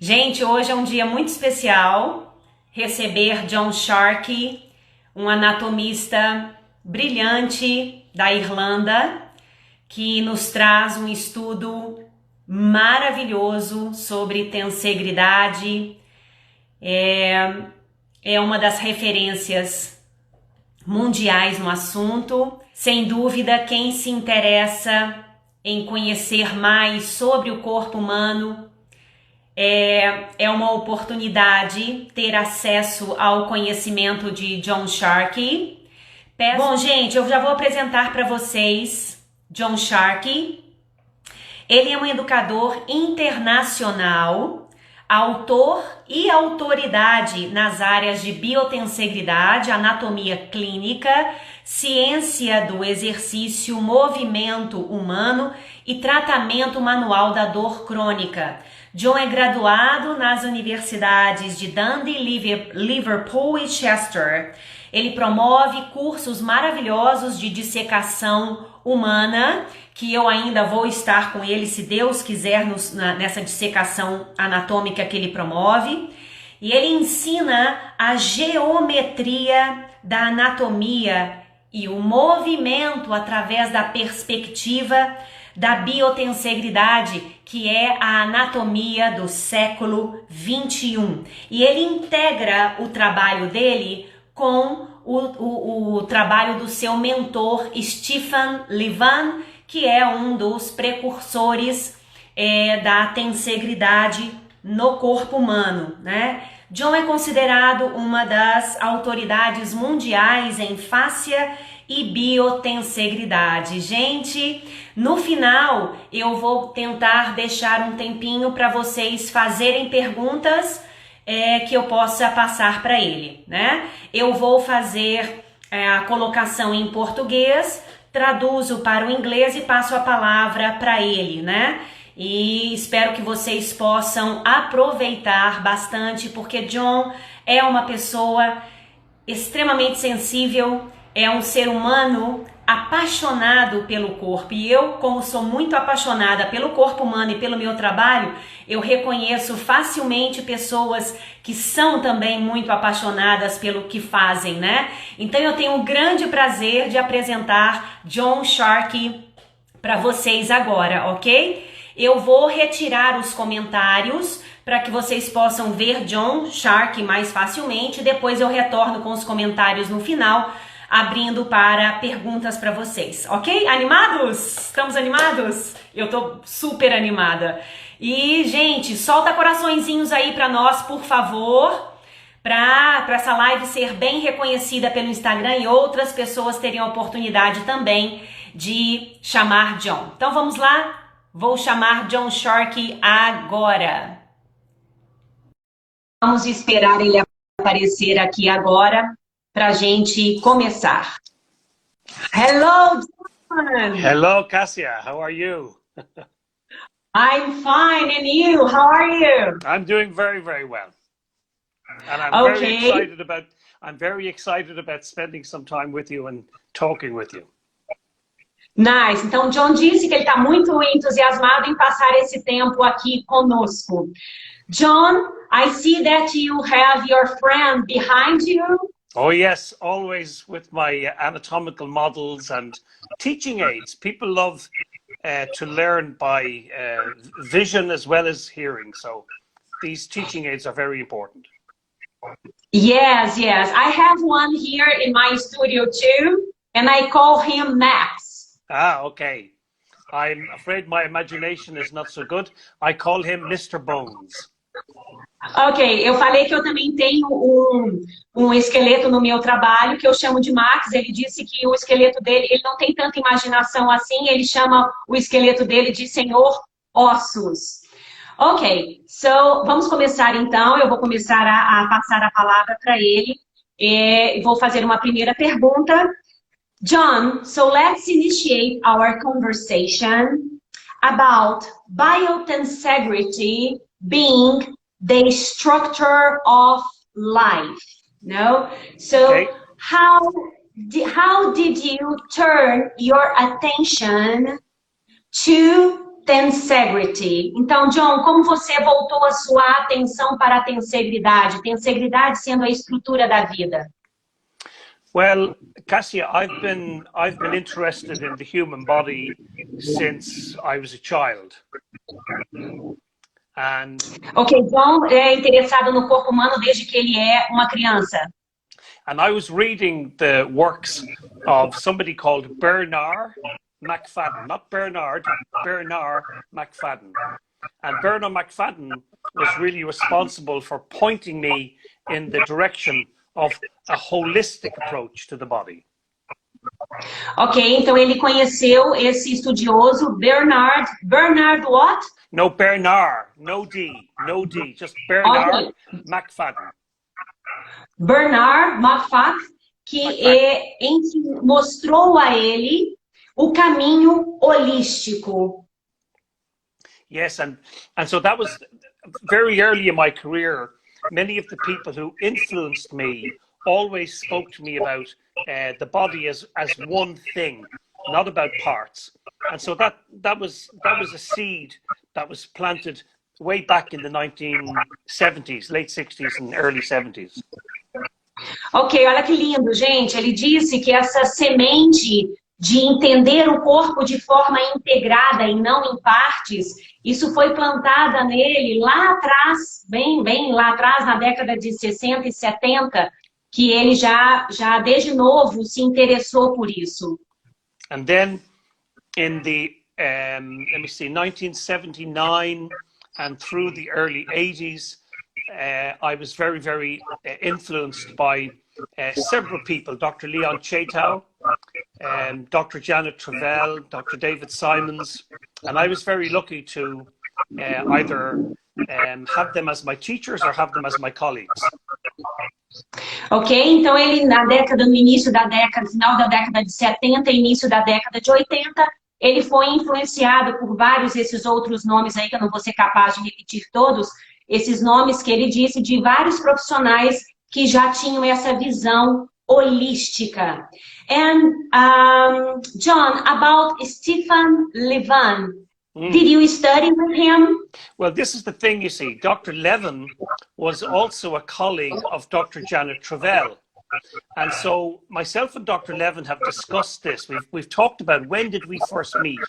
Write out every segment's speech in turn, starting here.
Gente, hoje é um dia muito especial receber John Sharkey, um anatomista brilhante da Irlanda, que nos traz um estudo maravilhoso sobre Tensegridade. É uma das referências mundiais no assunto. Sem dúvida, quem se interessa em conhecer mais sobre o corpo humano é uma oportunidade ter acesso ao conhecimento de John Sharkey. Bom, gente, eu já vou apresentar para vocês John Sharkey. Ele é um educador internacional, autor e autoridade nas áreas de biotensegridade, anatomia clínica, ciência do exercício, movimento humano e tratamento manual da dor crônica. John é graduado nas universidades de Dundee, Liverpool e Chester. Ele promove cursos maravilhosos de dissecação humana, que eu ainda vou estar com ele, se Deus quiser, nessa dissecação anatômica que ele promove. E ele ensina a geometria da anatomia e o movimento através da perspectiva da biotensegridade, que é a anatomia do século 21. E ele integra o trabalho dele com o trabalho do seu mentor Stephen Levan, que é um dos precursores da Tensegridade no corpo humano, né? John é considerado uma das autoridades mundiais em Fáscia e Biotensegridade. Gente, no final eu vou tentar deixar um tempinho para vocês fazerem perguntas que eu possa passar para ele, né? Eu vou fazer a colocação em português, traduzo para o inglês e passo a palavra para ele, né? E espero que vocês possam aproveitar bastante, porque John é uma pessoa extremamente sensível, é um ser humano apaixonado pelo corpo. E eu, como sou muito apaixonada pelo corpo humano e pelo meu trabalho, eu reconheço facilmente pessoas que são também muito apaixonadas pelo que fazem, né? Então eu tenho um grande prazer de apresentar John Sharkey para vocês agora, ok? Eu vou retirar os comentários para que vocês possam ver John Sharkey mais facilmente. Depois eu retorno com os comentários no final, abrindo para perguntas para vocês, ok? Animados? Estamos animados? Eu tô super animada. E, gente, solta coraçõezinhos aí para nós, por favor, para essa live ser bem reconhecida pelo Instagram e outras pessoas terem a oportunidade também de chamar John. Então vamos lá? Vou chamar John Sharkey agora. Vamos esperar ele aparecer aqui agora para a gente começar. Hello, John! Hello, Fáscia. How are you? I'm fine, and you? How are you? I'm doing very, very well. And I'm very excited about spending some time with you and talking with you. Nice. Então, John disse que ele está muito entusiasmado em passar esse tempo aqui conosco. John, I see that you have your friend behind you. Oh, yes, always with my anatomical models and teaching aids. People love to learn by vision as well as hearing. So these teaching aids are very important. Yes, yes. I have one here in my studio too, and I call him Max. Ah, okay. I'm afraid my imagination is not so good. I call him Mr. Bones. Ok, eu falei que eu também tenho um esqueleto no meu trabalho que eu chamo de Max. Ele disse que o esqueleto dele, ele não tem tanta imaginação assim, ele chama o esqueleto dele de Senhor Ossos. Ok, vamos começar então. Eu vou começar a passar a palavra para ele. Vou fazer uma primeira pergunta. John, so let's initiate our conversation about Biotensegrity being the structure of life. No? So okay. How did you turn your attention to Tensegridity. Então, John, como você voltou a sua atenção para a tensegridade? Tensegridade sendo a estrutura da vida. Well, Cassia, I've been interested in the human body since I was a child. And Ok, John é interessado no corpo humano desde que ele é uma criança. And I was reading the works of somebody called Bernard McFadden, not Bernard, Bernard McFadden. And Bernard McFadden was really responsible for pointing me in the direction of a holistic approach to the body. Ok, então ele conheceu esse estudioso Bernard what? No Bernard, no D, just Bernard McFadden. Bernard McFadden, que mostrou a ele o caminho holístico. Yes, and so that was very early in my career. Many of the people who influenced me always spoke to me about the body as one thing, not about parts. And so that was a seed that was planted way back in the 1970s, late 60s and early 70s. Ok, olha que lindo, gente. Ele disse que essa semente de entender o corpo de forma integrada e não em partes, isso foi plantada nele lá atrás, bem lá atrás, na década de 60 e 70, que ele já desde novo se interessou por isso. And then in the, 1979 and through the early 80s, I was very, very influenced by several people, Dr. Leon Chetow, Dr. Janet Travell, Dr. David Simons, and I was very lucky to either have them as my teachers or have them as my colleagues. Ok, então ele no início da década, final da década de 70 e início da década de 80, ele foi influenciado por vários desses outros nomes aí, que eu não vou ser capaz de repetir todos, esses nomes que ele disse de vários profissionais que já tinham essa visão holística. And John, about Stephen Levin, did you study with him? Well, this is the thing, you see. Dr. Levin was also a colleague of Dr. Janet Travell. And so myself and Dr. Levin have discussed this. We've talked about when did we first meet.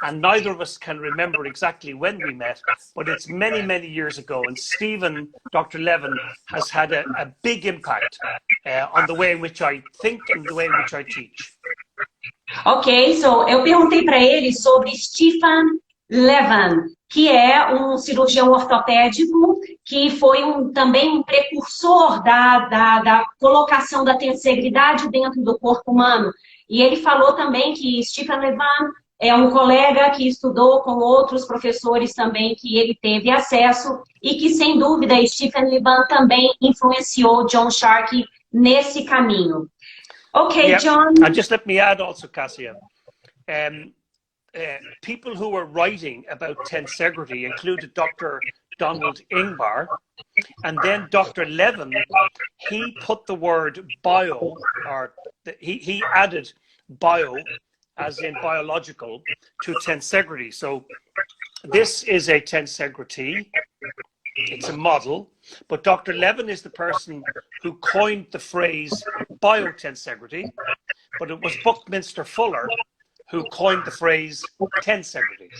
And neither of us can remember exactly when we met, but it's many, many years ago. And Stephen, Dr. Levin, has had a big impact on the way in which I think and the way in which I teach. Ok, so eu perguntei para ele sobre Stephen Levin, que é um cirurgião ortopédico, que foi também um precursor da colocação da tensegridade dentro do corpo humano. E ele falou também que Stephen Levin é um colega que estudou com outros professores também que ele teve acesso e que, sem dúvida, Stephen Levin também influenciou John Sharkey nesse caminho. Okay, yeah. John. And just let me add also, Cassia, people who were writing about Tensegridity included Dr. Donald Ingbar, and then Dr. Levin, he put the word bio, or he added bio, as in biological, to Tensegridity. So this is a Tensegridity. It's a model, but Dr. Levin is the person who coined the phrase Biotensegrity, but it was Buckminster Fuller who coined the phrase Tensegridity.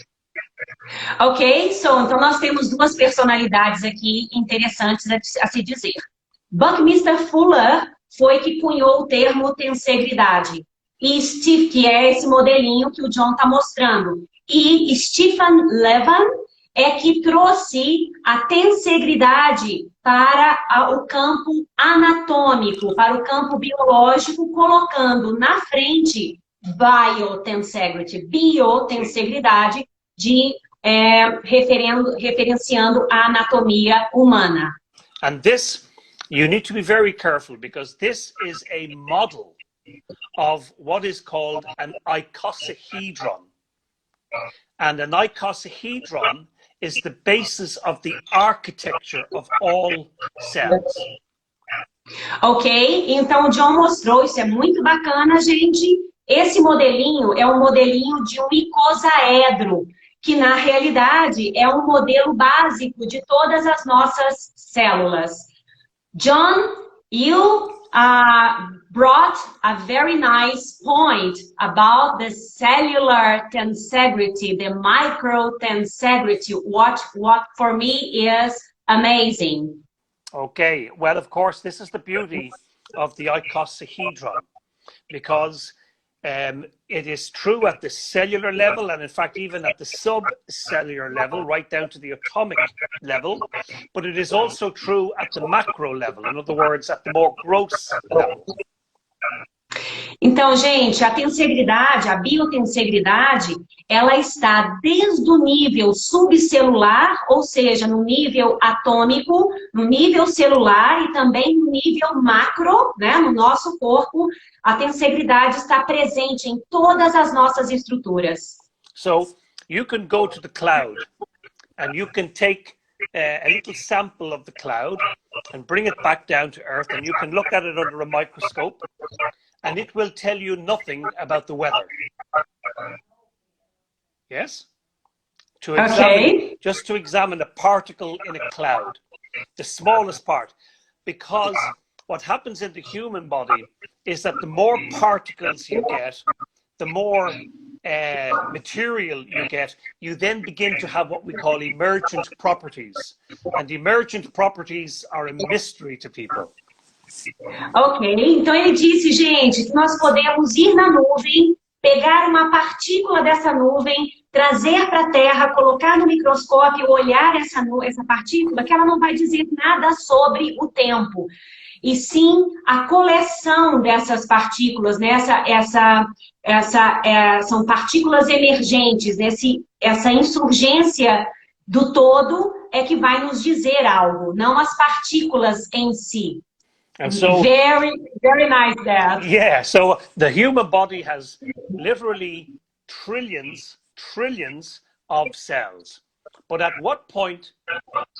Ok, então nós temos duas personalidades aqui interessantes a se dizer. Buckminster Fuller foi que cunhou o termo Tensegridade, e Steve, que é esse modelinho que o John está mostrando, e Stephen Levin é que trouxe a tensegridade para o campo anatômico, para o campo biológico, colocando na frente biotensegridade, referenciando a anatomia humana. And this, you need to be very careful, because this is a model of what is called an icosahedron. And an icosahedron is the basis of the architecture of all cells. Ok, então o John mostrou, isso é muito bacana, gente. Esse modelinho é um modelinho de um icosaedro, que na realidade é um modelo básico de todas as nossas células. John, you brought a very nice point about the cellular tensegrity, the micro tensegrity, what for me is amazing. Okay, well, of course, this is the beauty of the icosahedron, because it is true at the cellular level, and in fact even at the subcellular level, right down to the atomic level, but it is also true at the macro level, in other words, at the more gross level. Então, gente, a tensegridade, a biotensegridade, ela está desde o nível subcelular, ou seja, no nível atômico, no nível celular e também no nível macro, né, no nosso corpo. A tensegridade está presente em todas as nossas estruturas. So, you can go to the cloud and you can take a little sample of the cloud and bring it back down to Earth, and you can look at it under a microscope, and it will tell you nothing about the weather. Yes? To examine, just to examine a particle in a cloud, the smallest part, because what happens in the human body is that the more particles you get, the more material you get, you then begin to have what we call emergent properties. And emergent properties are a mystery to people. Ok, então ele disse, gente, que nós podemos ir na nuvem, pegar uma partícula dessa nuvem, trazer para a Terra, colocar no microscópio, olhar essa partícula, que ela não vai dizer nada sobre o tempo. E sim a coleção dessas partículas, né? São partículas emergentes, essa insurgência do todo é que vai nos dizer algo, não as partículas em si. And so, very, very nice that. Yeah, so the human body has literally trillions of cells. But at what point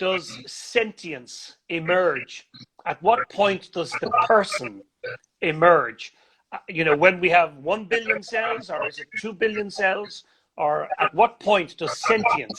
does sentience emerge? At what point does the person emerge? You know, when we have 1 billion cells, or is it 2 billion cells? Or at what point does sentience,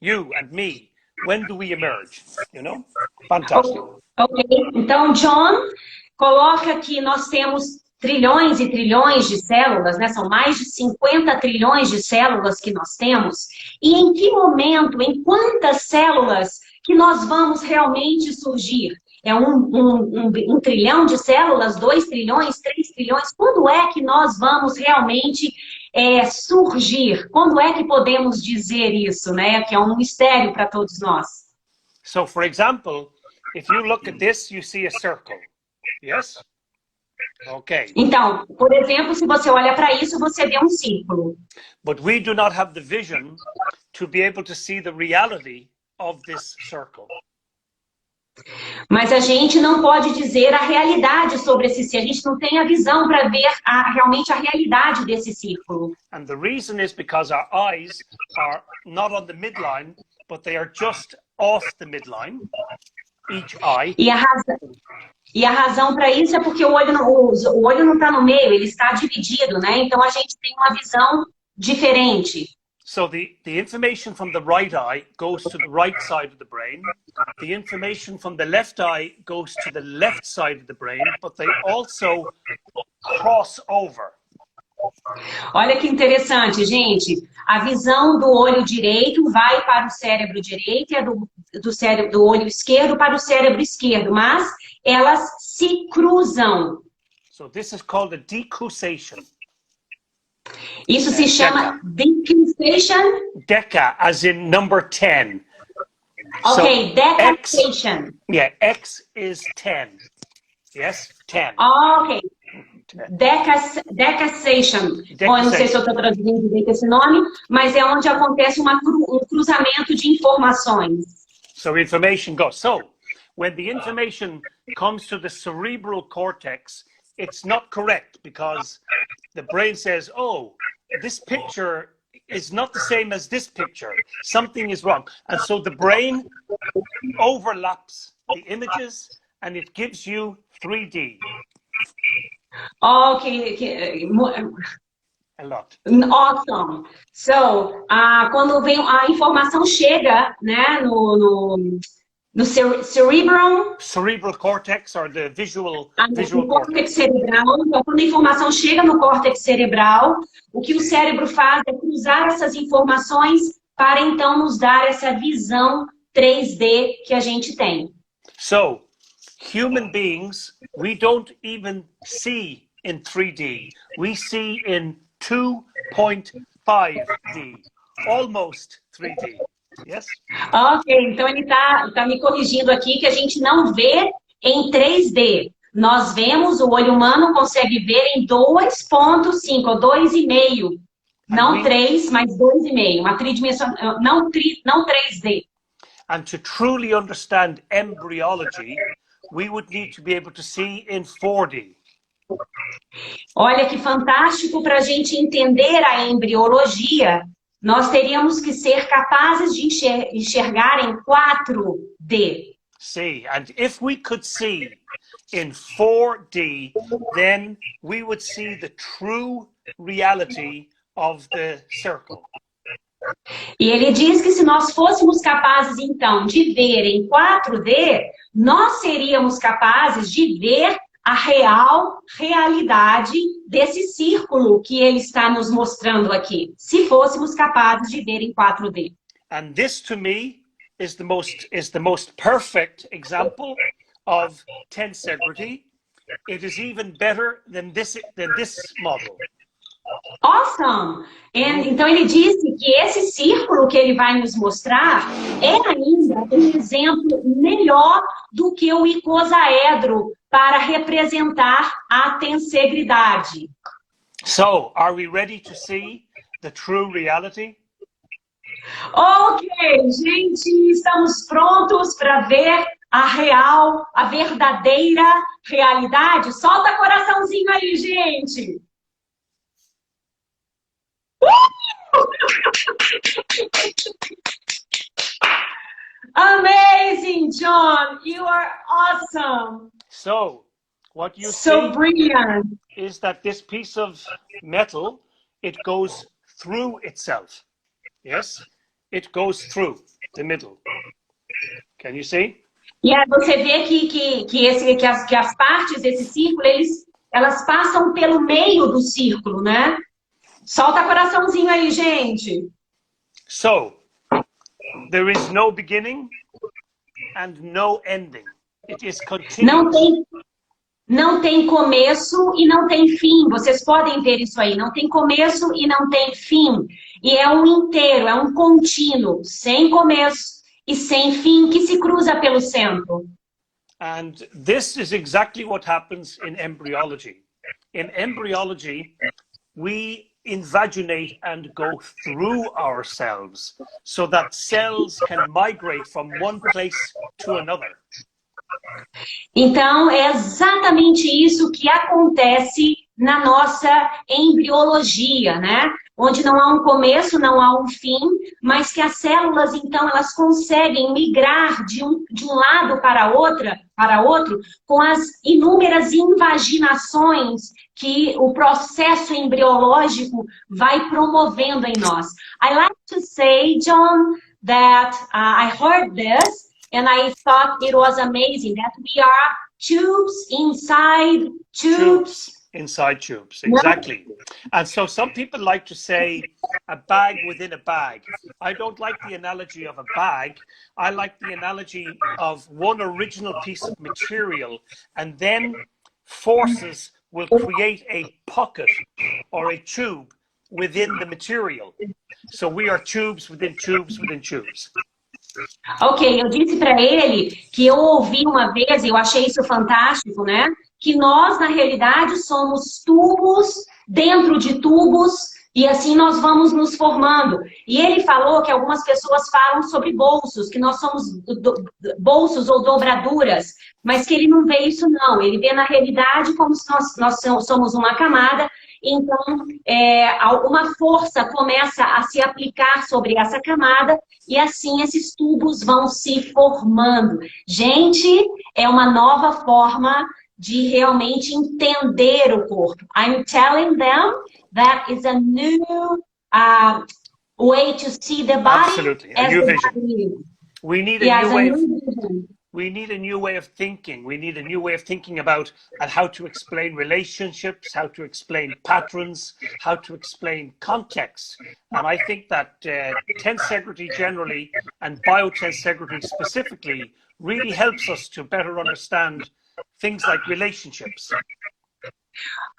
you and me, when do we emerge? You know? Fantastic. Ok, então John coloca que nós temos trilhões e trilhões de células, né? São mais de 50 trilhões de células que nós temos. E em que momento, em quantas células que nós vamos realmente surgir? É um trilhão de células, 2 trilhões, 3 trilhões? Quando é que nós vamos realmente surgir? Quando é que podemos dizer isso, né? Que é um mistério para todos nós. So, for example, if you look at this, you see a circle. Yes? Okay. Então, por exemplo, se você olha para isso, você vê um círculo. But we do not have the vision to be able to see the reality of this circle. Mas a gente não pode dizer a realidade sobre esse círculo. A gente não tem a visão para ver realmente a realidade desse círculo. And the reason is because our eyes are not on the midline, but they are just off the midline, each eye. E a razão para isso é porque o olho não está no meio, ele está dividido, né? Então a gente tem uma visão diferente. So the information from the right eye goes to the right side of the brain. The information from the left eye goes to the left side of the brain, but they also cross over. Olha que interessante, gente. A visão do olho direito vai para o cérebro direito e do olho esquerdo para o cérebro esquerdo, mas elas se cruzam. So this is called a decussation. Isso se chama decussation? Deca, as in number 10. Ok, decussation. Yeah, X is 10. Yes, 10. Ok. Decussation. Bom, eu não sei se eu estou traduzindo direito esse nome, mas é onde acontece um cruzamento de informações. So information goes. So, when the information comes to the cerebral cortex, it's not correct because the brain says, oh, this picture is not the same as this picture. Something is wrong. And so the brain overlaps the images and it gives you 3D. Ok. A lot. Awesome. So, quando vem a informação chega, né, no cerebrum, Cerebral cortex, or the visual no cortex. córtex cerebral. Então, quando a informação chega no córtex cerebral, o que o cérebro faz é cruzar essas informações para então nos dar essa visão 3D que a gente tem. So, human beings, we don't even see in 3D. We see in 2.5D, almost 3D. Yes? Ok, então ele tá me corrigindo aqui que a gente não vê em 3D. Nós vemos, o olho humano consegue ver em 2.5, ou 2,5. Não 3, mas 2,5. Uma tridimensional, não 3D. And to truly understand embryology, we would need to be able to see in 4D. Olha que fantástico, para a gente entender a embriologia, nós teríamos que ser capazes de enxergar em 4D. See, and if we could see in 4D, then we would see the true reality of the circle. E ele diz que se nós fôssemos capazes, então, de ver em 4D, nós seríamos capazes de ver a realidade desse círculo que ele está nos mostrando aqui, se fôssemos capazes de ver em 4D. And this, to me, is the most perfect example of Tensegridity. It is even better than this model. Awesome! Então ele disse que esse círculo que ele vai nos mostrar é ainda um exemplo melhor do que o icosaedro para representar a tensegridade. So, are we ready to see the true reality? Ok, gente, estamos prontos para ver a verdadeira realidade? Solta coraçãozinho aí, gente! Amazing, John! You are awesome! So, what you So see brilliant! is that this piece of metal, it goes through itself. Yes? It goes through the middle. Can you see? E aí você vê que as partes desse círculo, elas passam pelo meio do círculo, né? Solta coraçãozinho aí, gente. So, there is no beginning and no ending. It is continuous. Não tem começo e não tem fim. Vocês podem ver isso aí. Não tem começo e não tem fim. E é um inteiro, é um contínuo, sem começo e sem fim, que se cruza pelo centro. And this is exactly what happens in embryology. In embryology, we invaginate and go through ourselves so that cells can migrate from one place to another. Então, é exatamente isso que acontece na nossa embriologia, né? Onde não há um começo, não há um fim, mas que as células, então, elas conseguem migrar de um lado para outro com as inúmeras invaginações que o processo embriológico vai promovendo em nós. I like to say, John, that I heard this and I thought it was amazing that we are tubes inside tubes. Inside tubes, exactly. And so some people like to say a bag within a bag. I don't like the analogy of a bag. I like the analogy of one original piece of material, and then forces will create a pocket or a tube within the material. So we are tubes within tubes within tubes. Ok, eu disse para ele que eu ouvi uma vez, e eu achei isso fantástico, né? Que nós, na realidade, somos tubos dentro de tubos, e assim nós vamos nos formando. E ele falou que algumas pessoas falam sobre bolsos, que nós somos bolsos ou dobraduras, mas que ele não vê isso não. Ele vê na realidade como se nós somos uma camada. Então, uma força começa a se aplicar sobre essa camada e assim esses tubos vão se formando. Gente, é uma nova forma de realmente entender o corpo. I'm telling them that is a new way to see the body. Absolutely, a new vision. We need a new way of vision. We need a new way of thinking. We need a new way of thinking about how to explain relationships, how to explain patterns, how to explain context. And I think that Tensegridity generally and Biotensegrity specifically really helps us to better understand things like relationships.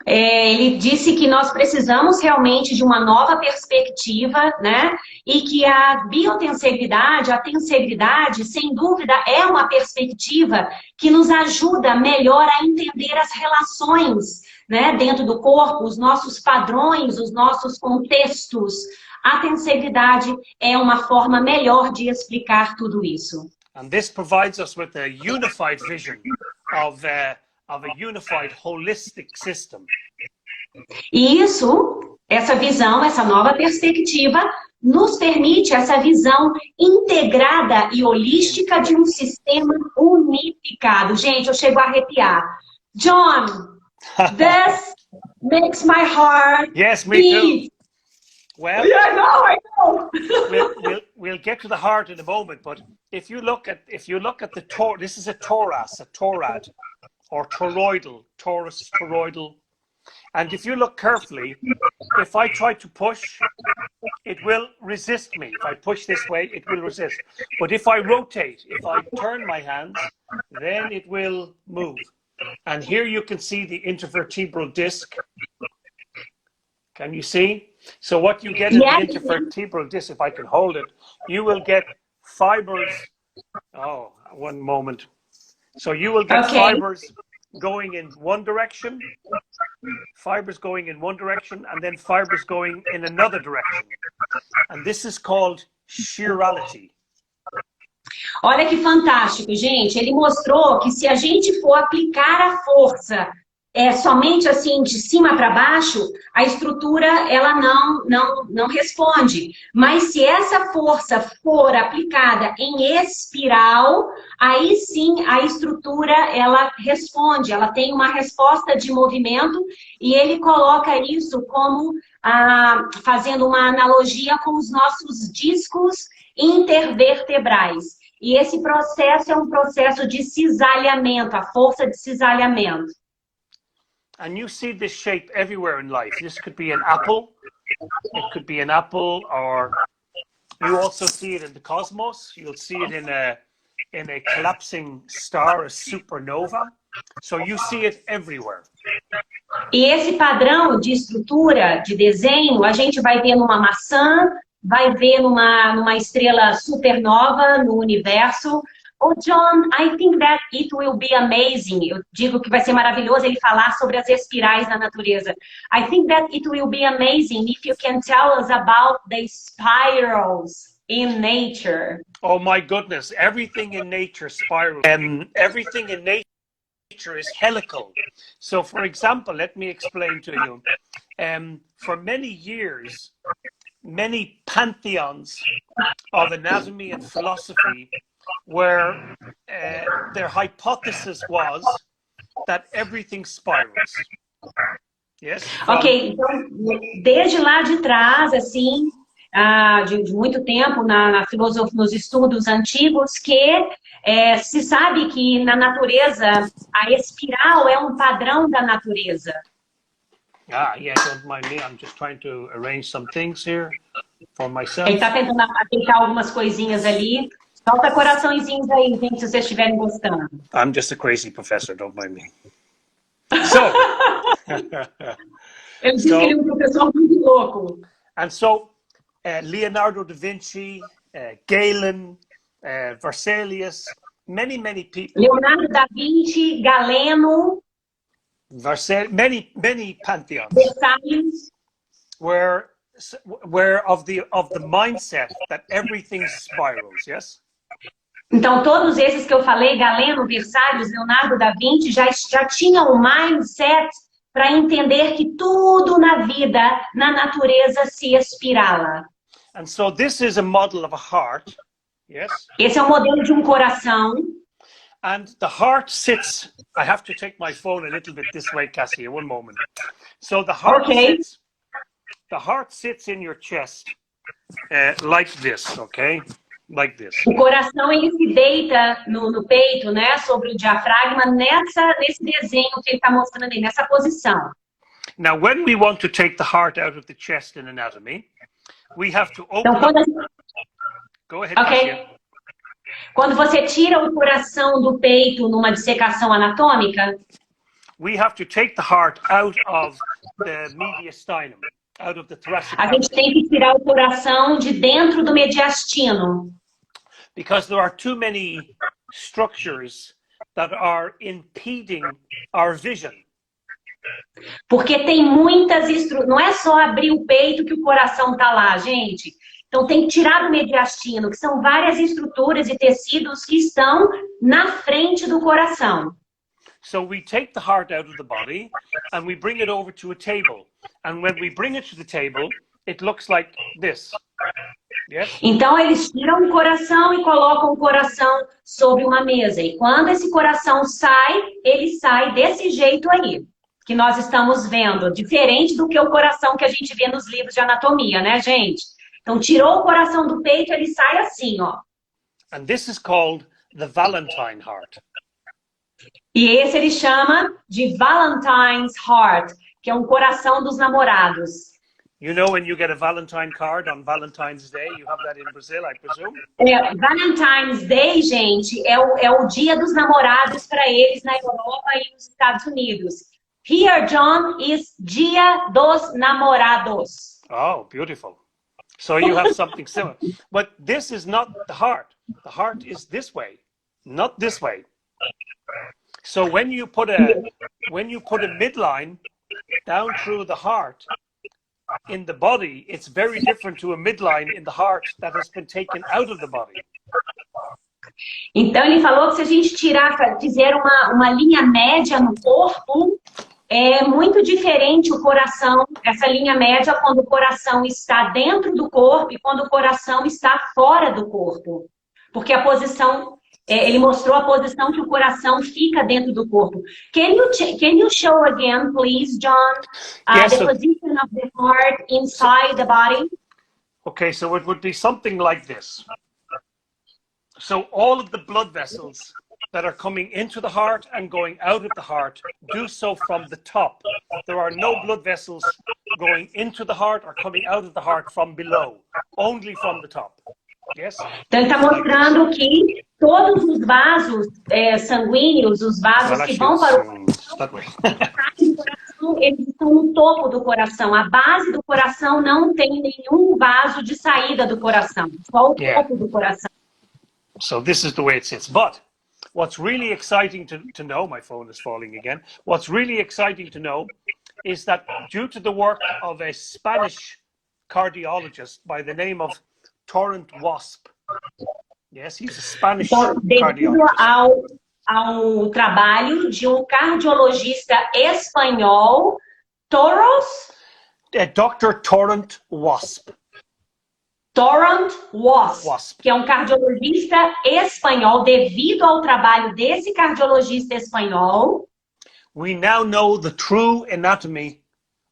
Ele disse que nós precisamos realmente de uma nova perspectiva, né? E que a biotensegridade, a tensegridade, sem dúvida, é uma perspectiva que nos ajuda melhor a entender as relações, né, dentro do corpo, os nossos padrões, os nossos contextos. A tensegridade é uma forma melhor de explicar tudo isso. And this provides us with a unified vision of a unified holistic system. E isso, essa visão, essa nova perspectiva, nos permite essa visão integrada e holística de um sistema unificado. Gente, eu chego a arrepiar. John, this makes my heart Yes, me beat. too. Well, Yeah, I know. we'll get to the heart in a moment, but if you look at the tor, this is a torus, a torad, or toroidal, torus, toroidal. And if you look carefully, if I try to push, it will resist me. If I push this way, it will resist. But if I rotate, if I turn my hands, then it will move. And here you can see the intervertebral disc. Can you see? So what you get in the intervertebral disc, if I can hold it, you will get fibers. Oh, one moment. So you will get fibers going in one direction, fibers going in one direction, and then fibers going in another direction. And this is called shearality. Olha que fantástico, gente. Ele mostrou que se a gente for aplicar a força somente assim de cima para baixo, a estrutura ela não responde. Mas se essa força for aplicada em espiral, aí sim a estrutura ela responde, ela tem uma resposta de movimento, e ele coloca isso como fazendo uma analogia com os nossos discos intervertebrais. E esse processo é um processo de cisalhamento, a força de cisalhamento. And you see this shape everywhere in life. This could be an apple. It could be an apple, or you also see it in the cosmos. You'll see it in a collapsing star, a supernova. So you see it everywhere. E esse padrão de estrutura, de desenho, a gente vai ver numa maçã, vai ver numa estrela supernova no universo. Oh, John, I think that it will be amazing. Eu digo que vai ser maravilhoso ele falar sobre as espirais na natureza. I think that it will be amazing if you can tell us about the spirals in nature. Oh my goodness, everything in nature spirals. Everything in nature is helical. So for example, let me explain to you. For many years, many pantheons of anatomy and philosophy where their hypothesis was that everything spirals. Yes? Ok, então, desde lá de trás, assim, de muito tempo na filosofia, nos estudos antigos, que se sabe que na natureza a espiral é um padrão da natureza. Yeah, don't mind me. I'm just trying to arrange some things here for myself. Ele está tentando aplicar algumas coisinhas ali. Solta coraçõezinhos aí, gente, se vocês estiverem gostando. I'm just a crazy professor, don't mind me. So, ele disse que ele é um professor muito louco. And so, Leonardo da Vinci, Galen, Vesalius, many people. Leonardo da Vinci, Galeno, many pantheons Vesalius, were of the mindset that everything spirals. Yes. Então, todos esses que eu falei, Galeno, Vesalius, Leonardo da Vinci, já tinham um mindset para entender que tudo na vida, na natureza, se espirala. And so this is a model of a heart, yes? Esse é o modelo de um coração. And the heart sits, I have to take my phone a little bit this way, Cassie, one moment. So the heart sits in your chest like this, okay? Like this. O coração ele se deita no peito, né, sobre o diafragma nesse desenho que ele está mostrando aí, nessa posição. Now, when we want to take the heart out of the chest in anatomy, we have to open up. Go ahead, Fáscia. Quando você tira o coração do peito numa dissecação anatômica, we have to take the heart out of the mediastinum, out of the thoracic a gente tem que tirar o coração de dentro do mediastino. Because there are too many structures that are impeding our vision. Porque tem muitas estruturas, não é só abrir o peito que o coração está lá, gente. Então tem que tirar do mediastino, que são várias estruturas e tecidos que estão na frente do coração. So we take the heart out of the body and we bring it over to a table. And when we bring it to the table, it looks like this. Yes? Então eles tiram o coração e colocam o coração sobre uma mesa. E quando esse coração sai, ele sai desse jeito aí, que nós estamos vendo. Diferente do que o coração que a gente vê nos livros de anatomia, né, gente? Então tirou o coração do peito, ele sai assim, ó. And this is called the Valentine heart. E esse ele chama de Valentine's Heart, que é um coração dos namorados. You know, when you get a Valentine card on Valentine's Day, you have that in Brazil, I presume? Valentine's Day, gente, é o dia dos namorados para eles na Europa e nos Estados Unidos. Here, John, is Dia dos Namorados. Oh, beautiful. So you have something similar. But this is not the heart. The heart is this way, not this way. So when you put a midline down through the heart, in the body, it's very different to a midline in the heart that has been taken out of the body. Então ele falou que se a gente fizer uma linha média no corpo, é muito diferente o coração, essa linha média quando o coração está dentro do corpo e quando o coração está fora do corpo. Porque a posição, ele mostrou a posição que o coração fica dentro do corpo. Can you show again, please, John, the position of the heart inside the body? Okay, so it would be something like this. So all of the blood vessels that are coming into the heart and going out of the heart do so from the top. There are no blood vessels going into the heart or coming out of the heart from below, only from the top. Yes? Então ele está mostrando que todos os vasos sanguíneos, os vasos que vão para o coração, eles estão no topo do coração. A base do coração não tem nenhum vaso de saída do coração, só o topo do coração. So this is the way it sits. But what's really exciting to know, my phone is falling again, what's really exciting to know is that due to the work of a Spanish cardiologist by the name of Torrent Wasp. Yes, he's a Spanish cardiologist. Ao trabalho de cardiologista espanhol, Dr. Torrent Wasp. Torrent Wasp, que é cardiologista espanhol. Devido ao trabalho desse cardiologista espanhol, we now know the true anatomy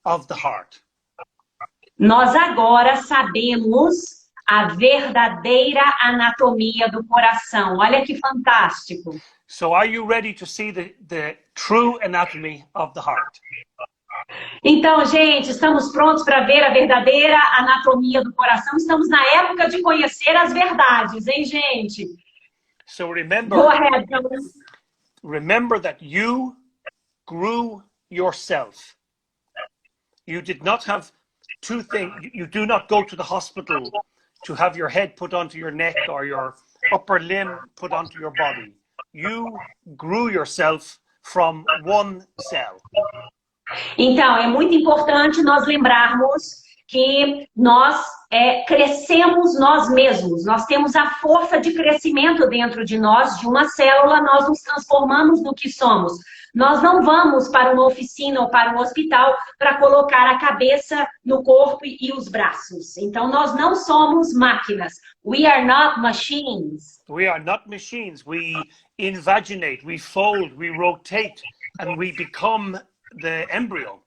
of the heart. Nós agora sabemos a verdadeira anatomia do coração. Olha que fantástico. So are you ready to see the true anatomy of the heart? Então, gente, estamos prontos para ver a verdadeira anatomia do coração. Estamos na época de conhecer as verdades, hein, gente? So remember, Go ahead, John. Remember that you grew yourself. You did not have two things. You do not go to the hospital to have your head put onto your neck or your upper limb put onto your body. You grew yourself from one cell. Então, é muito importante nós lembrarmos que nós crescemos nós mesmos. Nós temos a força de crescimento dentro de nós, de uma célula, nós nos transformamos no que somos. Nós não vamos para uma oficina ou para um hospital para colocar a cabeça no corpo e os braços. Então, nós não somos máquinas. We are not machines. We are not machines. We invaginate, we fold, we rotate, and we become the embryo.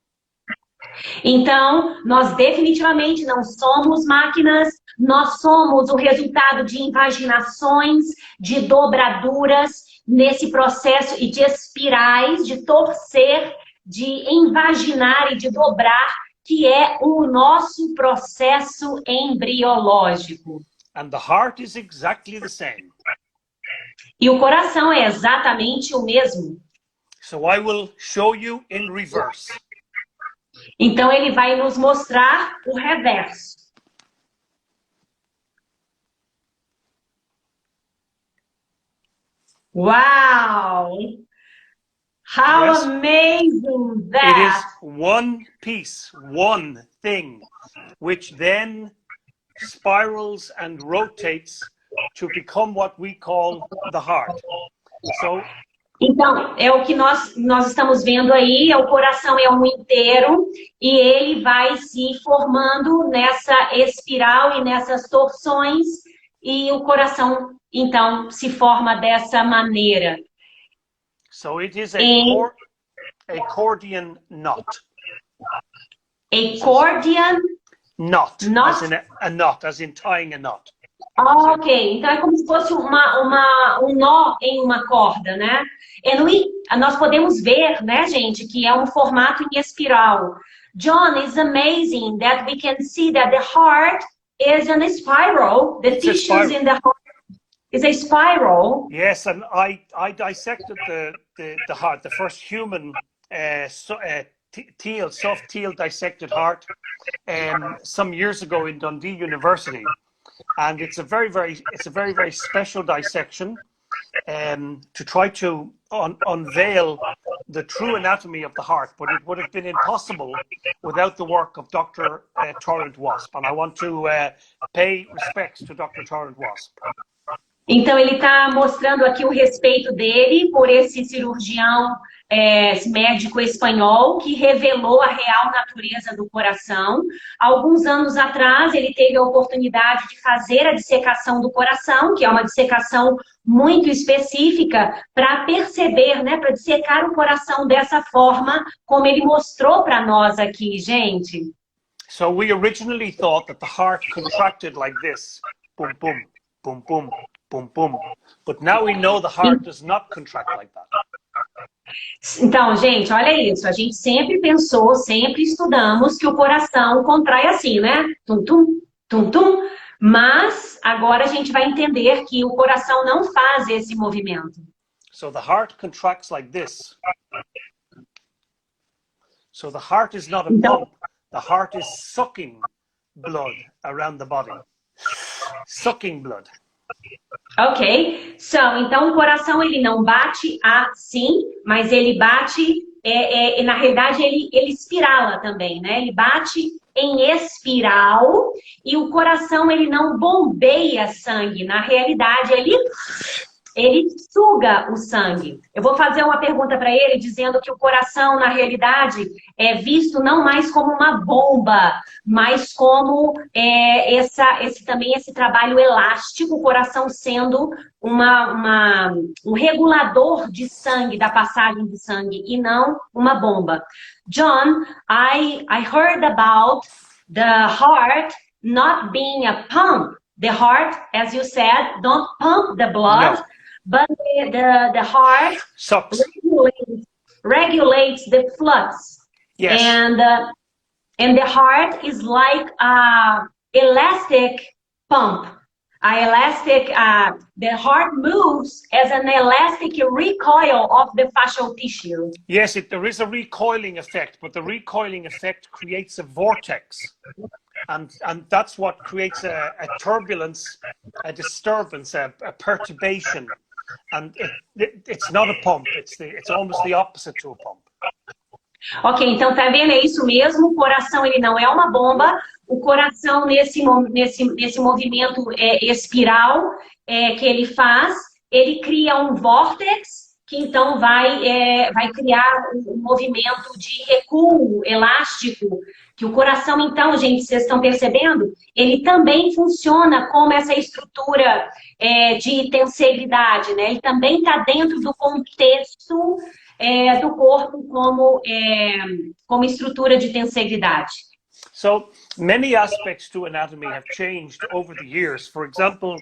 Então, nós definitivamente não somos máquinas, nós somos o resultado de invaginações, de dobraduras nesse processo e de espirais, de torcer, de invaginar e de dobrar, que é o nosso processo embriológico. And the heart is exactly the same. E o coração é exatamente o mesmo. So I will show you in reverse. Então, ele vai nos mostrar o reverso. Wow! How Yes. amazing that! It is one piece, one thing, which then spirals and rotates to become what we call the heart. So, Então, é o que nós estamos vendo aí, o coração é um inteiro e ele vai se formando nessa espiral e nessas torções e o coração, então, se forma dessa maneira. so it is a Cordian knot. Accordion. Knot, Knot? as in a knot, as in tying a knot. Ok, então é como se fosse um nó em uma corda, né? Nós podemos ver, né, gente, que é um formato em espiral. John, it's amazing that we can see that the heart is in a spiral. The It's a tissues spiral. in the heart is a spiral. Yes, and I dissected the heart, the first human soft teal dissected heart some years ago in Dundee University. And it's a very, very special dissection to try to unveil the true anatomy of the heart, but it would have been impossible without the work of Dr. Torrent Wasp, and I want to pay respects to Dr. Torrent Wasp. Então, ele está mostrando aqui o respeito dele por esse cirurgião médico espanhol que revelou a real natureza do coração. Alguns anos atrás, ele teve a oportunidade de fazer a dissecação do coração, que é uma dissecação muito específica, para perceber, né, para dissecar o coração dessa forma, como ele mostrou para nós aqui, gente. So we originally thought that the heart contracted like this, boom, boom, boom, boom. Boom, boom. But now we know the heart does not contract like that. Então, gente, olha isso. A gente sempre pensou, sempre estudamos que o coração contrai assim, né? Tum, tum, tum, tum. Mas agora a gente vai entender que o coração não faz esse movimento. So the heart contracts like this. So the heart is not a pump. The heart is sucking blood around the body. Sucking blood. Ok, então o coração ele não bate assim, mas ele bate, na realidade ele espirala também, né? Ele bate em espiral e o coração ele não bombeia sangue, na realidade ele suga o sangue. Eu vou fazer uma pergunta para ele dizendo que o coração, na realidade, é visto não mais como uma bomba, mas como esse trabalho elástico, o coração sendo um regulador de sangue, da passagem de sangue, e não uma bomba. John, I heard about the heart not being a pump. The heart, as you said, don't pump the blood. No. But the heart regulates the flux. Yes. And the heart is like an elastic pump. The heart moves as an elastic recoil of the fascial tissue. Yes, there is a recoiling effect, but the recoiling effect creates a vortex. And that's what creates a turbulence, a disturbance, a perturbation. And it's not a pump. It's almost the opposite to a pump. Ok, então tá vendo? É isso mesmo. O coração, ele não é uma bomba. O coração, nesse movimento espiral que ele faz, ele cria um vórtex que então vai criar um movimento de recuo elástico, que o coração, então, gente, vocês estão percebendo? Ele também funciona como essa estrutura de tensegridade, né? Ele também está dentro do contexto do corpo como estrutura de tensegridade. So many aspects to anatomy have changed over the years. For example,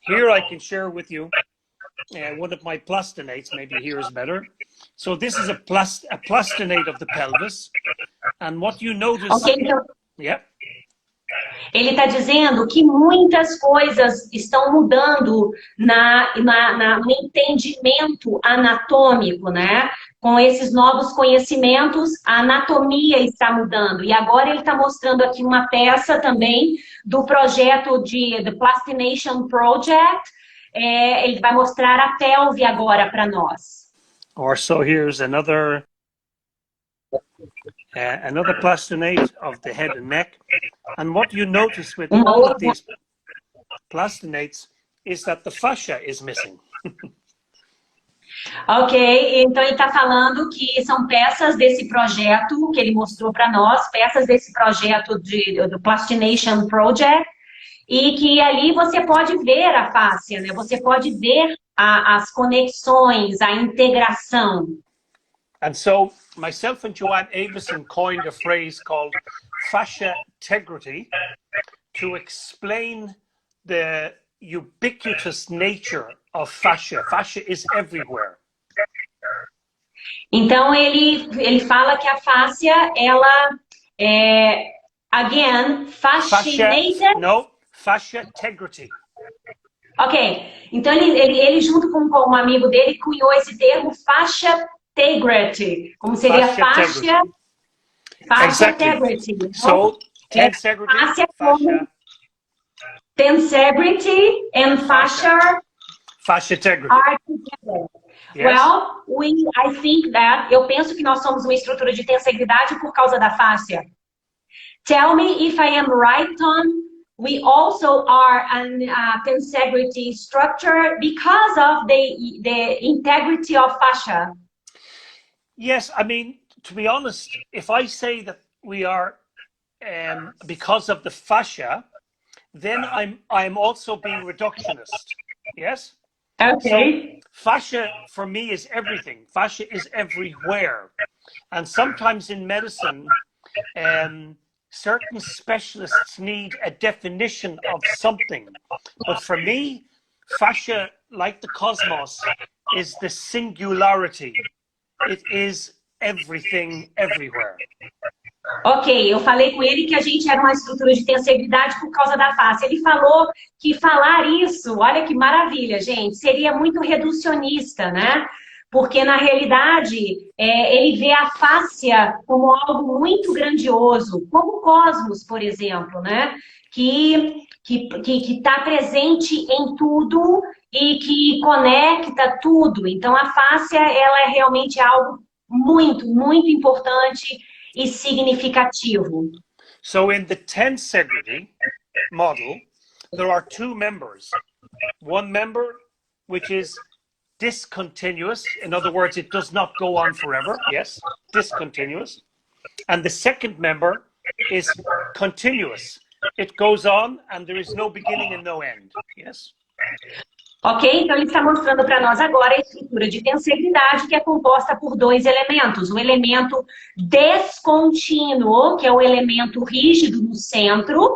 here I can share with you one of my plastinates. Maybe here is better. So this is a plastinate of the pelvis. And what you notice... Okay, então... Yeah. Ele está dizendo que muitas coisas estão mudando no entendimento anatômico, né? Com esses novos conhecimentos, a anatomia está mudando. E agora ele está mostrando aqui uma peça também do projeto The Plastination Project. Ele vai mostrar a pelve agora para nós. Or so here's another plastinate of the head and neck. And what you notice with all of these plastinates is that the fascia is missing. Ok, então ele está falando que são peças desse projeto que ele mostrou para nós, peças desse projeto do Plastination Project, e que ali você pode ver a fáscia, né? Você pode ver as conexões, a integração. And so myself and Joanne Avison coined a phrase called fascia integrity to explain the ubiquitous nature of fascia. Fascia is everywhere. Então ele fala que a fáscia, ela again, fascinated. Fascia integrity. Ok, então ele junto com um amigo dele cunhou esse termo fascia integrity, como seria fascia integrity. So Tensegridity, fascia. Tensegridity and fascia integrity. Are together. Yes. Well, I think that eu penso que nós somos uma estrutura de tensegridade por causa da fáscia. Tell me if I am right, Tom. We also are a tensegrity structure because of the integrity of fascia. Yes, I mean, to be honest, if I say that we are because of the fascia, then I'm also being reductionist. Yes? Okay. So, fascia for me is everything. Fascia is everywhere. And sometimes in medicine, certain specialists need a definition of something. But for me, fascia, like the cosmos, is the singularity. It is everything, everywhere. Ok, eu falei com ele que a gente era uma estrutura de tensegridade por causa da face. Ele falou que falar isso, olha que maravilha, gente, seria muito reducionista, né? Porque, na realidade, ele vê a fáscia como algo muito grandioso, como o cosmos, por exemplo, né? Que está presente em tudo e que conecta tudo. Então, a fáscia, ela é realmente algo muito, muito importante e significativo. So, in the Tensegridity model, there are two members. One member, which is discontinuous. In other words, it does not go on forever. Yes, discontinuous. And the second member is continuous. It goes on and there is no beginning and no end. Yes. Ok, então ele está mostrando para nós agora a estrutura de tensegridade, que é composta por dois elementos. O elemento descontínuo, que é o elemento rígido no centro,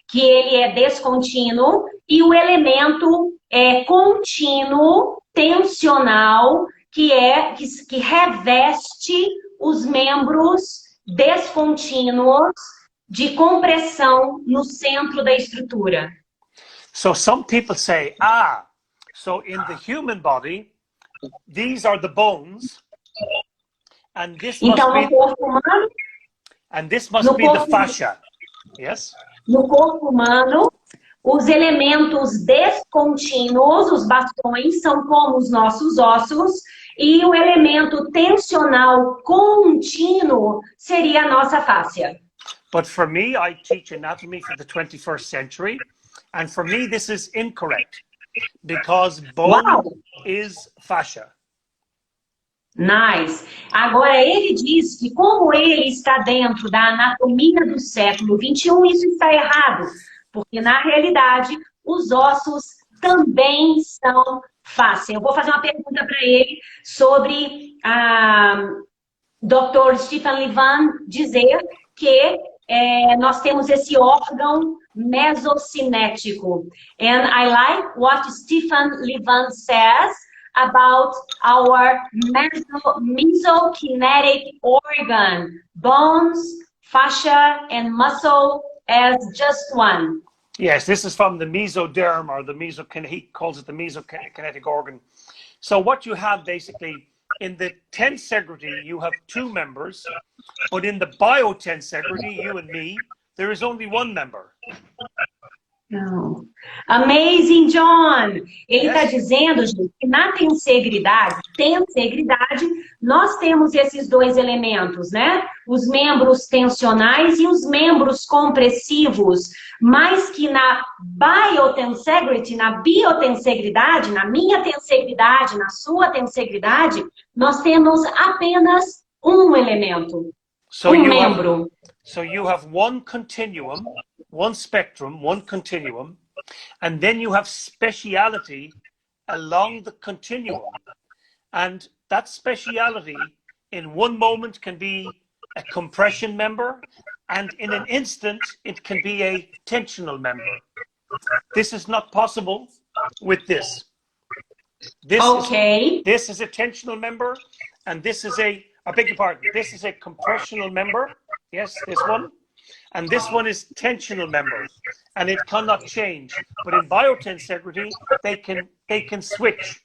que ele é descontínuo, e o elemento contínuo, tensional, que reveste os membros descontínuos de compressão no centro da estrutura. So some people say, so in the human body, these are the bones, and this must então, be, no corpo humano, and this must be the fascia. Yes? No corpo humano, os elementos descontínuos, os bastões, são como os nossos ossos, e o elemento tensional contínuo seria a nossa fáscia. But for me, I teach anatomy for the 21st century, and for me this is incorrect, because bone is fascia. Nice. Agora, ele diz que como ele está dentro da anatomia do século XXI, isso está errado, porque na realidade os ossos também são fáscia. Eu vou fazer uma pergunta para ele sobre Dr. Stephen Levan dizer que nós temos esse órgão mesocinético. And I like what Stephen Levan says about our mesokinetic organ, bones, fascia, and muscle as just one. Yes, this is from the mesoderm, or the he calls it the mesokinetic organ. So what you have basically, in the Tensegridity, you have two members, but in the Biotensegrity, you and me, there is only one member. Não. Amazing, John! Ele está dizendo, gente, que na Tensegridade, nós temos esses dois elementos, né? Os membros tensionais e os membros compressivos, mas que na Biotensegrity, na Biotensegridade, na minha Tensegridade, na sua Tensegridade, nós temos apenas um elemento, membro. So you have one continuum, one spectrum, one continuum, and then you have speciality along the continuum. And that speciality in one moment can be a compression member, and in an instant it can be a tensional member. This is not possible with this. This is a tensional member, and this is I beg your pardon, this is a compressional member. Yes, this one. And this one is tensional member, and it cannot change. But in Biotensegrity, they can switch.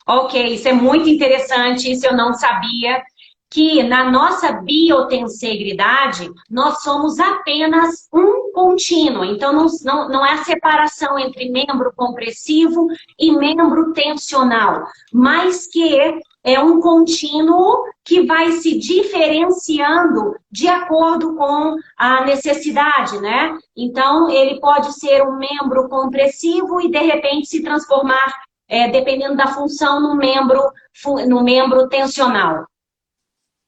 Ok, isso é muito interessante, isso eu não sabia, que na nossa biotensegridade, nós somos apenas um contínuo. Então, não é a separação entre membro compressivo e membro tensional, mas que é um contínuo que vai se diferenciando de acordo com a necessidade, né? Então, ele pode ser um membro compressivo e, de repente, se transformar, dependendo da função, no membro tensional.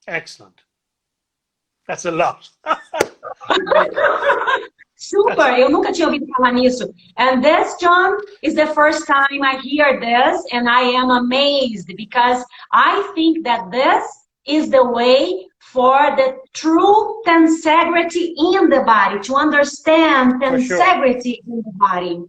Excellent. That's a lot. Super, eu nunca tinha ouvido falar nisso. And this, John, is the first time I hear this, and I am amazed because I think that this is the way for the true tensegrity in the body, to understand tensegrity in the body.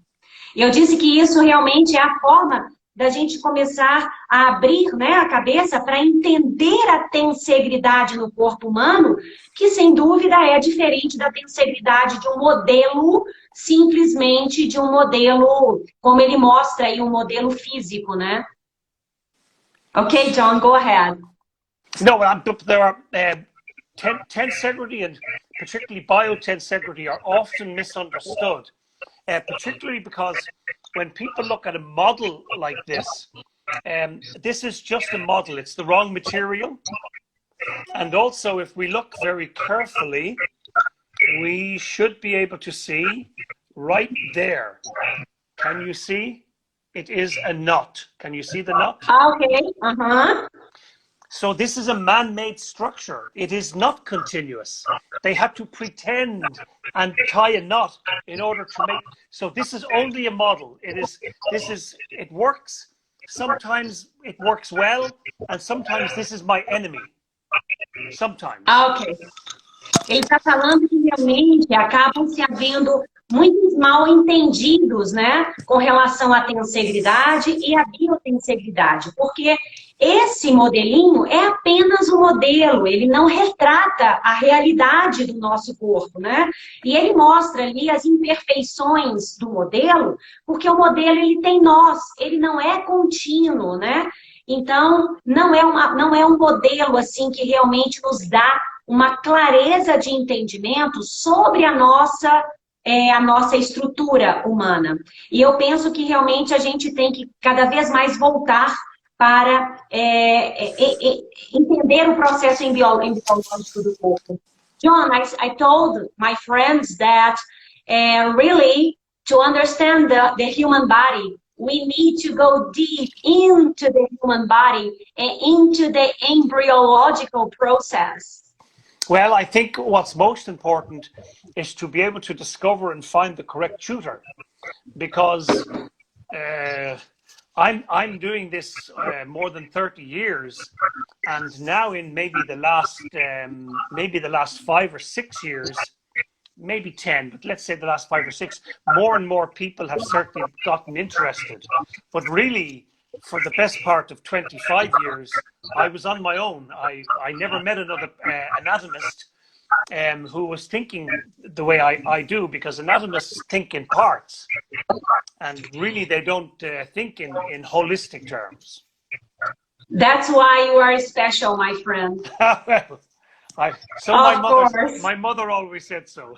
Eu disse que isso realmente é a forma da gente começar a abrir, né, a cabeça para entender a tensegridade no corpo humano, que sem dúvida é diferente da tensegridade de um modelo, simplesmente de um modelo, como ele mostra aí, um modelo físico, né? Ok, John, go ahead. No, there are tensegrity and particularly biotensegrity are often misunderstood, particularly because when people look at a model like this, this is just a model. It's the wrong material. And also, if we look very carefully, we should be able to see right there. Can you see? It is a knot. Can you see the knot? Okay. So this is a man-made structure. It is not continuous. They had to pretend and tie a knot in order to make. So this is only a model. It works. Sometimes it works well, and sometimes this is my enemy. Sometimes. Ok. Ele está falando que realmente acabam se havendo muitos mal entendidos, né, com relação à tensegridade e à biotensegridade, porque esse modelinho é apenas um modelo, ele não retrata a realidade do nosso corpo, né? E ele mostra ali as imperfeições do modelo, porque o modelo ele tem nós, ele não é contínuo, né? Então, não é um modelo assim que realmente nos dá uma clareza de entendimento sobre a nossa estrutura humana. E eu penso que realmente a gente tem que cada vez mais voltar para entender o processo embriológico do corpo. John, I told my friends that really, to understand the human body, we need to go deep into the human body and into the embryological process. Well, I think what's most important is to be able to discover and find the correct tutor, because I'm doing this more than 30 years, and now in maybe the last 5 or 6 years, maybe 10, but let's say the last 5 or 6, more and more people have certainly gotten interested. But really, for the best part of 25 years, I was on my own. I never met another anatomist who was thinking the way I do, because anatomists think in parts, and really they don't think in holistic terms. That's why you are special, my friend. Well, my mother always said so.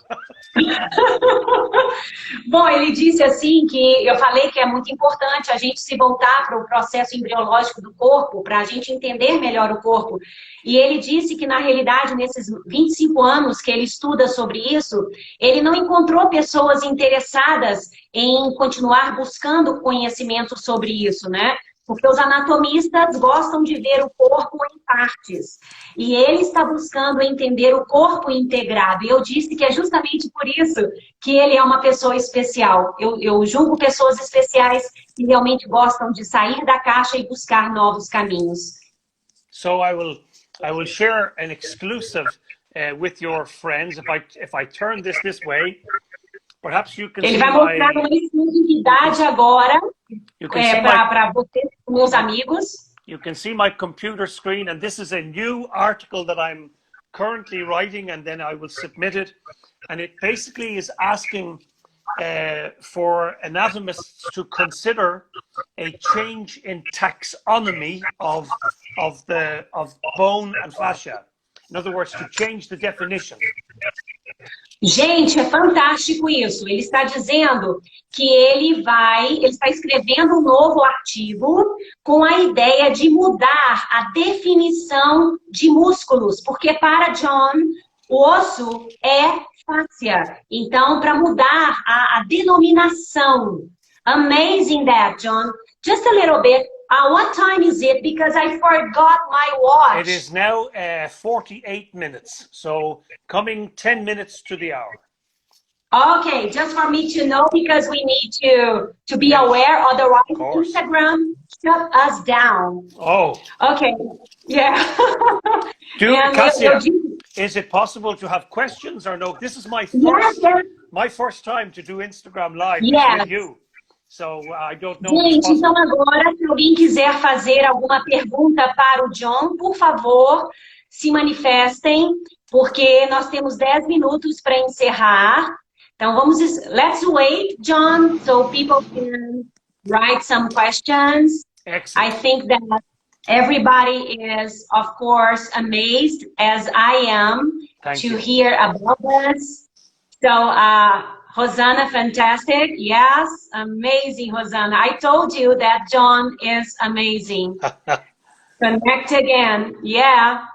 Bom, ele disse assim que eu falei que é muito importante a gente se voltar para o processo embriológico do corpo, para a gente entender melhor o corpo. E ele disse que, na realidade, nesses 25 anos que ele estuda sobre isso, ele não encontrou pessoas interessadas em continuar buscando conhecimento sobre isso, né? Porque os anatomistas gostam de ver o corpo em partes. E ele está buscando entender o corpo integrado. E eu disse que é justamente por isso que ele é uma pessoa especial. Eu julgo pessoas especiais que realmente gostam de sair da caixa e buscar novos caminhos. So I will share an exclusive with your friends. If I turn this way, perhaps you can Ele see vai mostrar uma exclusividade agora para vocês, meus amigos. You can see my computer screen, and this is a new article that I'm currently writing, and then I will submit it. And it basically is asking for anatomists to consider a change in taxonomy of bone and fascia. In other words, to change the definition. Gente, é fantástico isso. Ele está dizendo que ele está escrevendo um novo artigo com a ideia de mudar a definição de músculos, porque para John, o osso é fáscia. Então, para mudar a denominação. Amazing that, John. Just a little bit. What time is it? Because I forgot my watch. It is now 48 minutes, so coming 10 minutes to the hour. Okay, just for me to know, because we need to be aware, otherwise Instagram shut us down. Oh. Okay, yeah. Fáscia, is it possible to have questions or no? This is my first time to do Instagram Live with you. So, I don't know. Gente, então agora, se alguém quiser fazer alguma pergunta para o John, por favor, se manifestem, porque nós temos 10 minutos para encerrar. Então, let's wait, John, so people can write some questions. Excellent. I think that everybody is, of course, amazed, as I am, to hear about this. So, Rosanna, fantastic. Yes, amazing, Rosanna. I told you that John is amazing. Connect again. Yeah.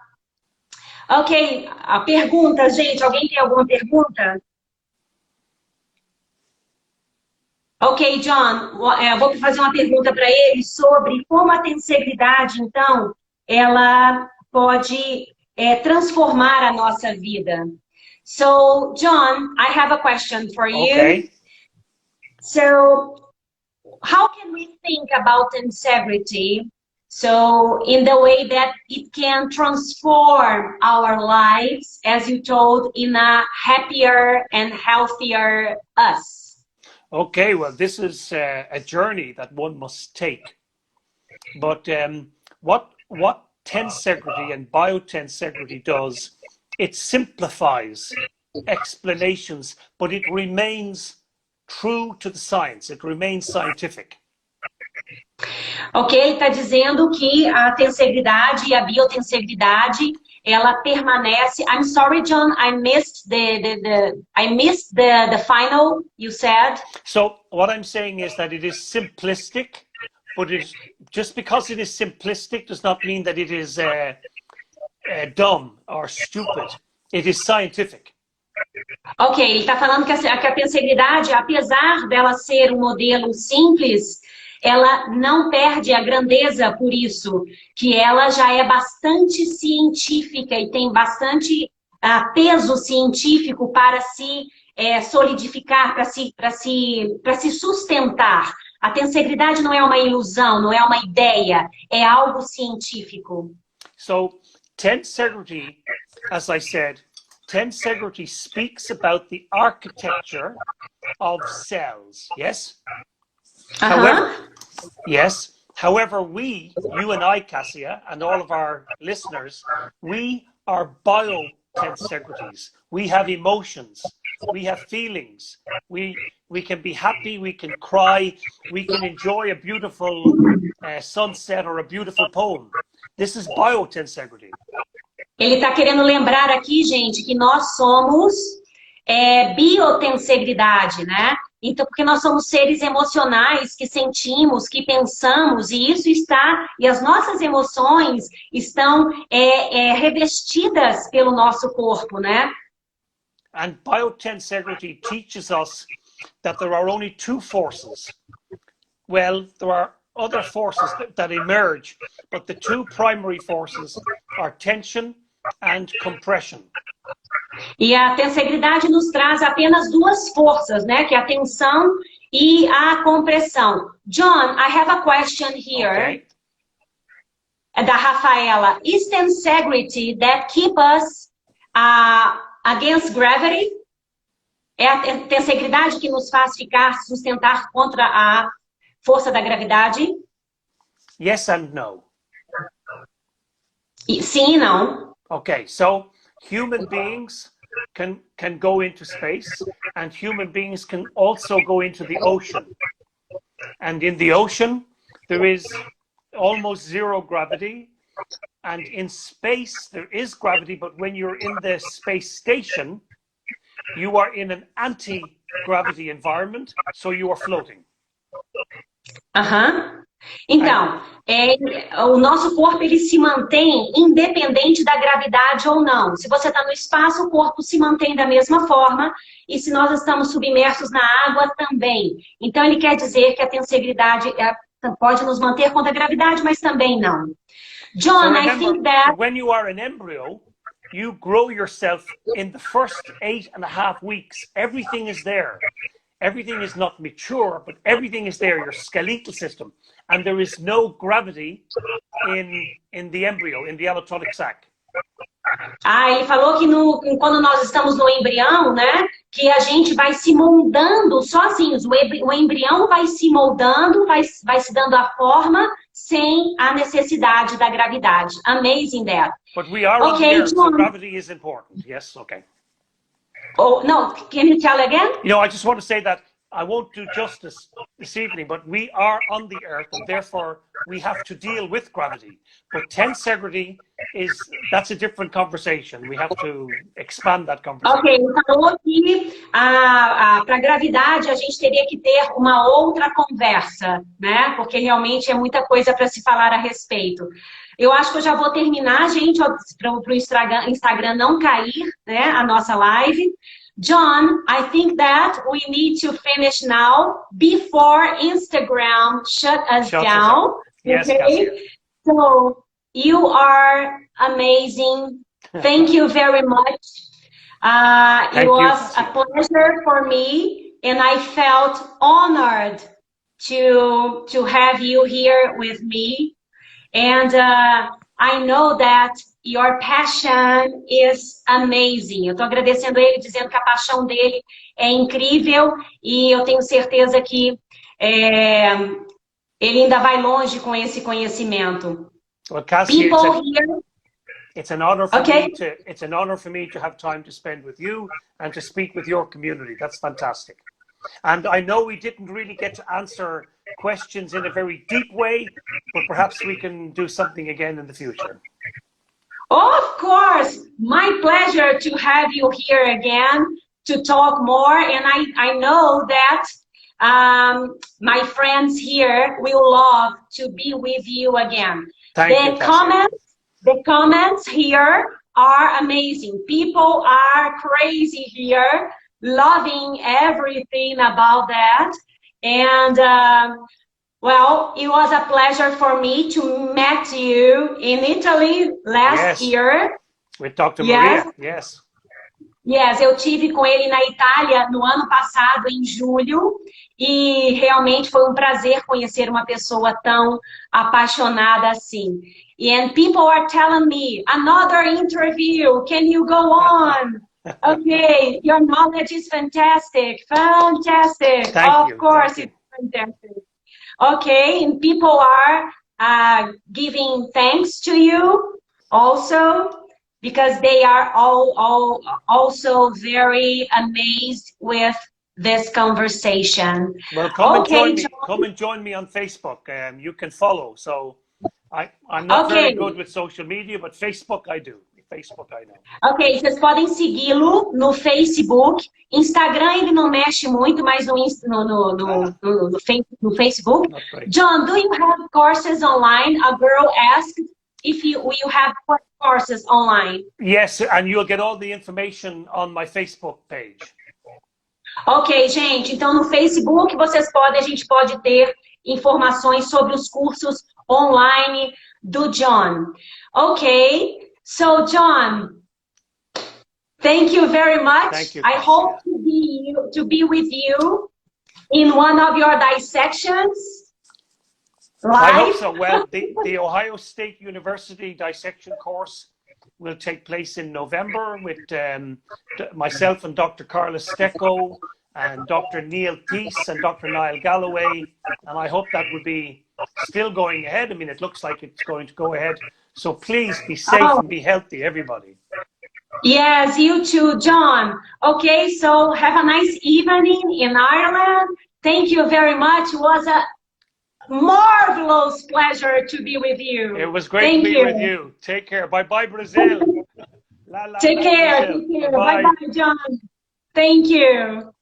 Ok, a pergunta, gente. Alguém tem alguma pergunta? Ok, John, vou fazer uma pergunta para ele sobre como a tensegridade, então, ela pode transformar a nossa vida. So, John, I have a question for you. Okay. So, how can we think about Tensegridity? So, in the way that it can transform our lives, as you told, in a happier and healthier us? Okay, well, this is a journey that one must take. But what Tensegridity and Biotensegrity does, it simplifies explanations, but it remains true to the science. It remains scientific. Ok, está dizendo que a tensegridade e a biotensegridade, ela permanece. I'm sorry, John, I missed the final you said. So what I'm saying is that it is simplistic, but just because it is simplistic does not mean that it is dumb or stupid. It is scientific. Ok, ele está falando que a tensegridade, apesar dela ser um modelo simples, ela não perde a grandeza por isso, que ela já é bastante científica e tem bastante peso científico para se solidificar, para se sustentar. A tensegridade não é uma ilusão, não é uma ideia, é algo científico. So, Tensegridity, as I said, Tensegridity speaks about the architecture of cells, yes? However, we, you and I, Cassia, and all of our listeners, we are biotensegrities. We have emotions, we have feelings, we can be happy, we can cry, we can enjoy a beautiful sunset or a beautiful poem. This is biotensegrity. Ele está querendo lembrar aqui, gente, que nós somos biotensegridade, né? Então, porque nós somos seres emocionais que sentimos, que pensamos, e isso está, e as nossas emoções estão revestidas pelo nosso corpo, né? And biotensegrity teaches us that there are only two forces. Well, there are other forces that emerge, but the two primary forces are tension and compression. E a tensegridade nos traz apenas duas forças, né? Que é a tensão e a compressão. John, I have a question here. Okay. Da Rafaela. Is tensegrity that keep us against gravity? É a tensegridade que nos faz sustentar contra a força da gravidade? Yes and no. Sim e não. Okay, so human beings can go into space, and human beings can also go into the ocean. And in the ocean, there is almost zero gravity. And in space, there is gravity, but when you're in the space station, you are in an anti-gravity environment, so you are floating. Então, o nosso corpo ele se mantém independente da gravidade ou não. Se você está no espaço, o corpo se mantém da mesma forma, e se nós estamos submersos na água, também. Então, ele quer dizer que a tensegridade pode nos manter contra a gravidade, mas também não. John, so remember, I think that when you are an embryo, you grow yourself in the first 8.5 weeks. Everything is there. Everything is not mature, but everything is there, your skeletal system. And there is no gravity in the embryo, in the allotropic sac. Ele falou que quando nós estamos no embrião, né, que a gente vai se moldando sozinhos. O embrião vai se moldando, vai se dando a forma sem a necessidade da gravidade. Amazing that. But we are on the earth, so gravity is important. Yes, okay. Oh, no, can you tell again? You know, I just want to say that I won't do justice this evening, but we are on the earth, and therefore we have to deal with gravity. But tensegridity that's a different conversation. We have to expand that conversation. Ok, ele falou que para a gravidade a gente teria que ter uma outra conversa, né? Porque realmente é muita coisa para se falar a respeito. Eu acho que eu já vou terminar, gente, para o Instagram não cair, né, a nossa live. John, I think that we need to finish now before Instagram shut us down. Yes, okay? So you are amazing. Thank you very much. It was a pleasure for me, and I felt honored to have you here with me. And I know that your passion is amazing. Eu estou agradecendo ele, dizendo que a paixão dele é incrível, e eu tenho certeza que ele ainda vai longe com esse conhecimento. Well, Cassie, it's an honor for me to have time to spend with you and to speak with your community. That's fantastic. And I know we didn't really get to answer questions in a very deep way, but perhaps we can do something again in the future. Of course, my pleasure to have you here again to talk more. And I know that My friends here will love to be with you again. Thank you, The comments here are amazing. People are crazy here, loving everything about that. And well, it was a pleasure for me to meet you in Italy last year. With Dr. Maria, yes. Yes, eu tive com ele na Itália no ano passado, em julho, e realmente foi um prazer conhecer uma pessoa tão apaixonada assim. And people are telling me, another interview, can you go on? Okay, your knowledge is fantastic, fantastic. Of course, it's fantastic. Okay, and people are giving thanks to you also, because they are all also very amazed with this conversation. Well, come and join me on Facebook. You can follow. So I'm not very good with social media, but Facebook I do. Facebook I know. Ok, vocês podem segui-lo no Facebook. Instagram ele não mexe muito, mas no Facebook. John, do you have courses online? A girl asked if you have courses online. Yes, and you'll get all the information on my Facebook page. Ok, gente, então no Facebook a gente pode ter informações sobre os cursos online do John. Ok, so John, thank you very much. Thank you. I hope to be with you in one of your dissections. I hope so. Well, the Ohio State University dissection course will take place in November with myself and Dr. Carla Stecco and Dr. Neil Peace and Dr. Niall Galloway. And I hope that will be still going ahead. I mean, it looks like it's going to go ahead. So please be safe and be healthy, everybody. Yes, you too, John. Okay, so have a nice evening in Ireland. Thank you very much. It was a marvelous pleasure to be with you. It was great to be with you. Take care. Bye-bye, Brazil. Take care. Bye-bye, John. Thank you.